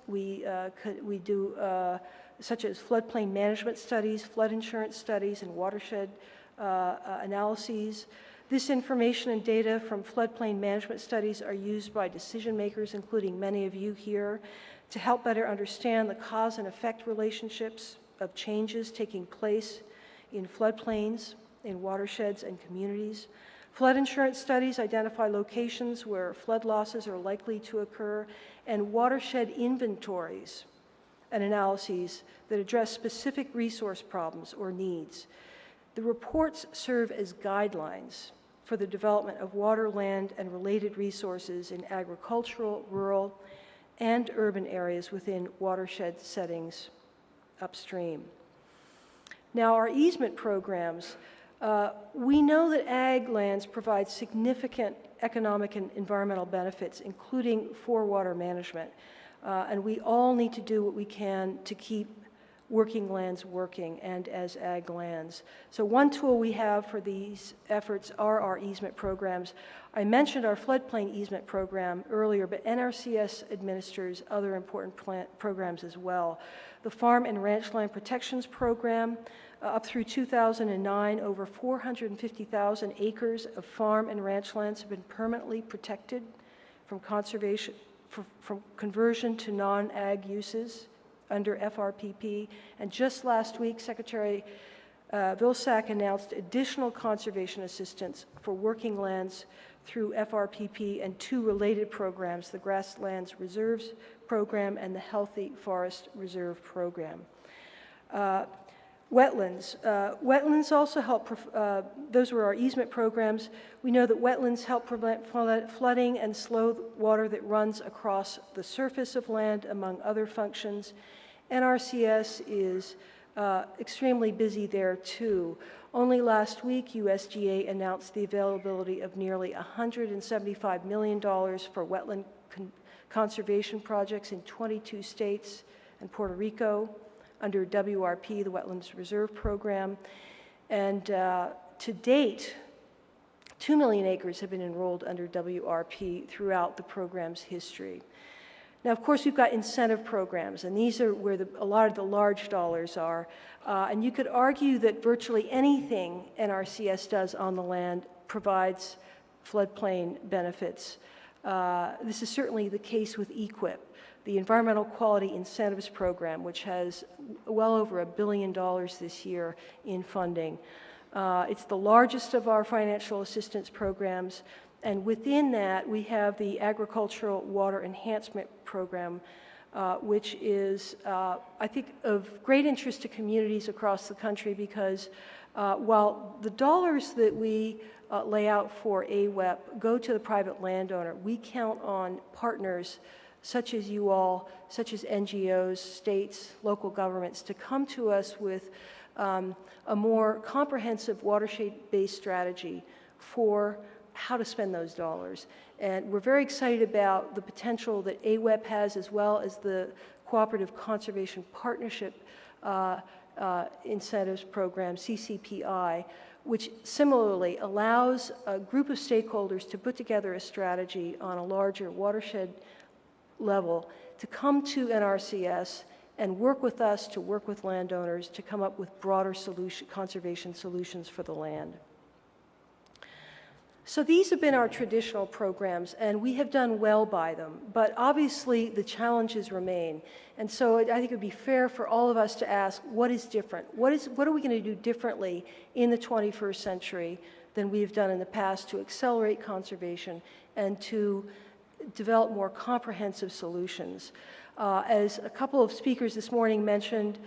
we do such as floodplain management studies, flood insurance studies, and watershed analyses. This information and data from floodplain management studies are used by decision makers, including many of you here, to help better understand the cause and effect relationships of changes taking place in floodplains, in watersheds, and communities. Flood insurance studies identify locations where flood losses are likely to occur, and watershed inventories and analyses that address specific resource problems or needs. The reports serve as guidelines for the development of water, land, and related resources in agricultural, rural, and urban areas within watershed settings upstream. Now, our easement programs, we know that ag lands provide significant economic and environmental benefits, including for water management. And we all need to do what we can to keep working lands working and as ag lands. So one tool we have for these efforts are our easement programs. I mentioned our floodplain easement program earlier, but NRCS administers other important programs as well. The Farm and Ranch Land Protections Program, up through 2009, over 450,000 acres of farm and ranch lands have been permanently protected from conservation, from conversion to non-ag uses under FRPP. And just last week, Secretary Vilsack announced additional conservation assistance for working lands through FRPP and two related programs, the Grasslands Reserves Program and the Healthy Forest Reserve Program. Wetlands. Wetlands also help, those were our easement programs. We know that wetlands help prevent flooding and slow water that runs across the surface of land, among other functions. NRCS is extremely busy there too. Only last week, USDA announced the availability of nearly $175 million for wetland conservation projects in 22 states and Puerto Rico under WRP, the Wetlands Reserve Program. And to date, 2 million acres have been enrolled under WRP throughout the program's history. Now, of course, we've got incentive programs, and these are where a lot of the large dollars are. And you could argue that virtually anything NRCS does on the land provides floodplain benefits. This is certainly the case with EQIP, the Environmental Quality Incentives Program, which has well over $1 billion this year in funding. It's the largest of our financial assistance programs, and within that, we have the Agricultural Water Enhancement Program, which is, I think, of great interest to communities across the country because while the dollars that we lay out for AWEP go to the private landowner, we count on partners such as you all, such as NGOs, states, local governments, to come to us with a more comprehensive watershed-based strategy for how to spend those dollars. And we're very excited about the potential that AWEP has, as well as the Cooperative Conservation Partnership Incentives Program, CCPI, which similarly allows a group of stakeholders to put together a strategy on a larger watershed level to come to NRCS and work with us, to work with landowners, to come up with broader conservation solutions for the land. So these have been our traditional programs, and we have done well by them, but obviously the challenges remain. And so I think it would be fair for all of us to ask, what is different? What are we going to do differently in the 21st century than we've done in the past to accelerate conservation and to develop more comprehensive solutions? As a couple of speakers this morning mentioned,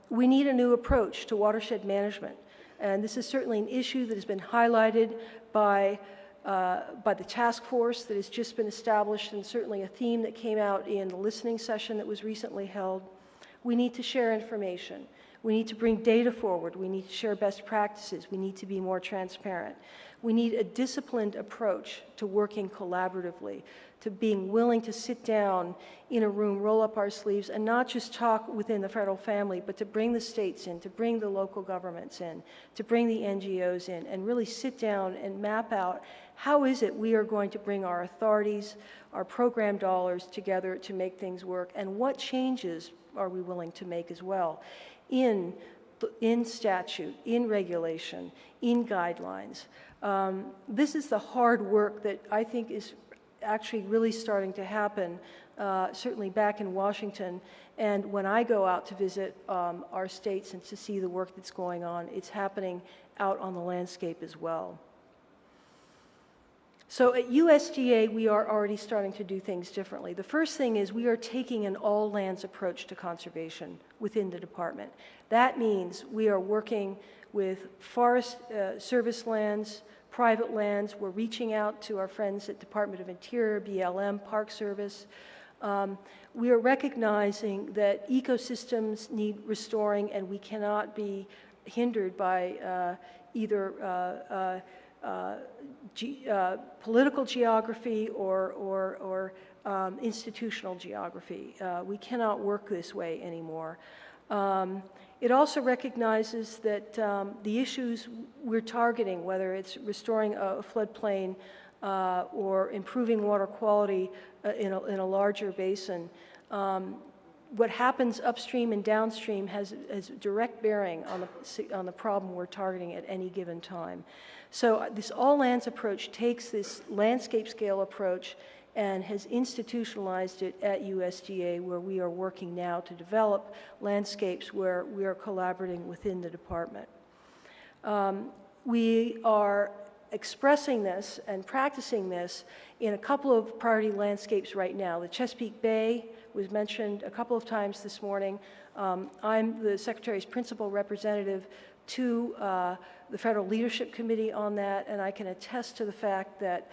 we need a new approach to watershed management. And this is certainly an issue that has been highlighted by the task force that has just been established, and certainly a theme that came out in the listening session that was recently held. We need to share information. We need to bring data forward. We need to share best practices. We need to be more transparent. We need a disciplined approach to working collaboratively, to being willing to sit down in a room, roll up our sleeves, and not just talk within the federal family, but to bring the states in, to bring the local governments in, to bring the NGOs in, and really sit down and map out how is it we are going to bring our authorities, our program dollars together to make things work, and what changes are we willing to make as well in statute, in regulation, in guidelines. This is the hard work that I think is actually really starting to happen, certainly back in Washington. And when I go out to visit our states and to see the work that's going on, it's happening out on the landscape as well. So at USDA, we are already starting to do things differently. The first thing is we are taking an all lands approach to conservation within the department. That means we are working with Forest Service lands, private lands. We're reaching out to our friends at Department of Interior, BLM, Park Service. We are recognizing that ecosystems need restoring, and we cannot be hindered by either political geography or institutional geography. We cannot work this way anymore. It also recognizes that the issues we're targeting, whether it's restoring a floodplain or improving water quality in a larger basin, what happens upstream and downstream has direct bearing on the problem we're targeting at any given time. So this all lands approach takes this landscape scale approach and has institutionalized it at USDA, where we are working now to develop landscapes where we are collaborating within the department. We are expressing this and practicing this in a couple of priority landscapes right now. The Chesapeake Bay was mentioned a couple of times this morning. I'm the Secretary's principal representative to the Federal Leadership Committee on that, and I can attest to the fact that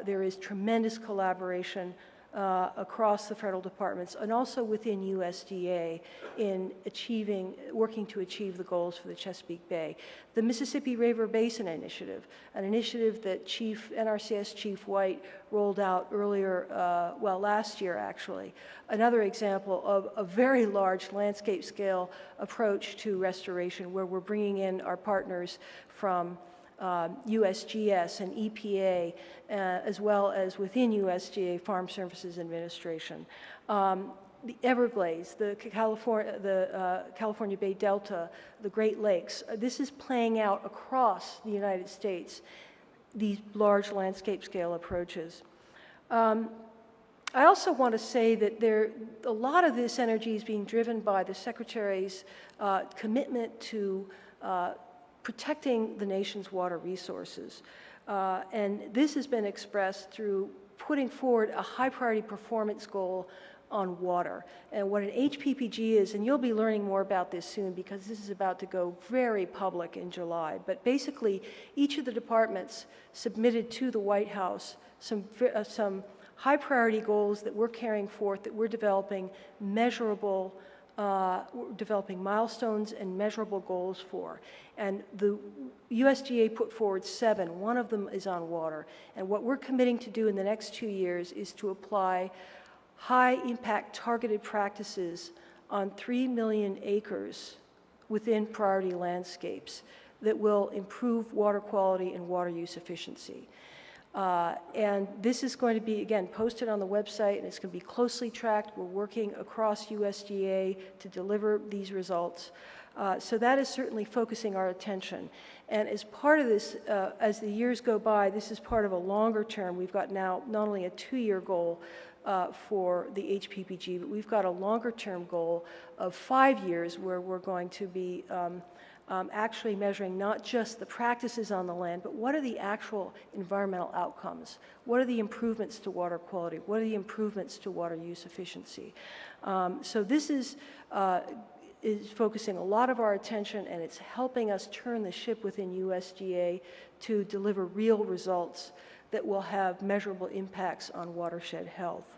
there is tremendous collaboration across the federal departments and also within USDA in working to achieve the goals for the Chesapeake Bay. The Mississippi River Basin Initiative, an initiative that NRCS Chief White rolled out earlier, last year actually. Another example of a very large landscape scale approach to restoration, where we're bringing in our partners from USGS and EPA, as well as within USDA Farm Services Administration. The Everglades, the California Bay Delta, the Great Lakes, this is playing out across the United States, these large landscape scale approaches. I also want to say that a lot of this energy is being driven by the Secretary's commitment to protecting the nation's water resources. And this has been expressed through putting forward a high priority performance goal on water. And what an HPPG is, and you'll be learning more about this soon because this is about to go very public in July, but basically each of the departments submitted to the White House some high priority goals that we're carrying forth, that we're developing measurable, developing milestones and measurable goals for. And the USDA put forward 7. One of them is on water. And what we're committing to do in the next 2 years is to apply high impact targeted practices on 3 million acres within priority landscapes that will improve water quality and water use efficiency. And this is going to be, again, posted on the website, and it's going to be closely tracked. We're working across USDA to deliver these results. So that is certainly focusing our attention. And as part of this, as the years go by, this is part of a longer term. We've got now not only a 2-year goal for the HPPG, but we've got a longer term goal of 5 years where we're going to be actually measuring not just the practices on the land, but what are the actual environmental outcomes? What are the improvements to water quality? What are the improvements to water use efficiency? So this is focusing a lot of our attention, and it's helping us turn the ship within USDA to deliver real results that will have measurable impacts on watershed health.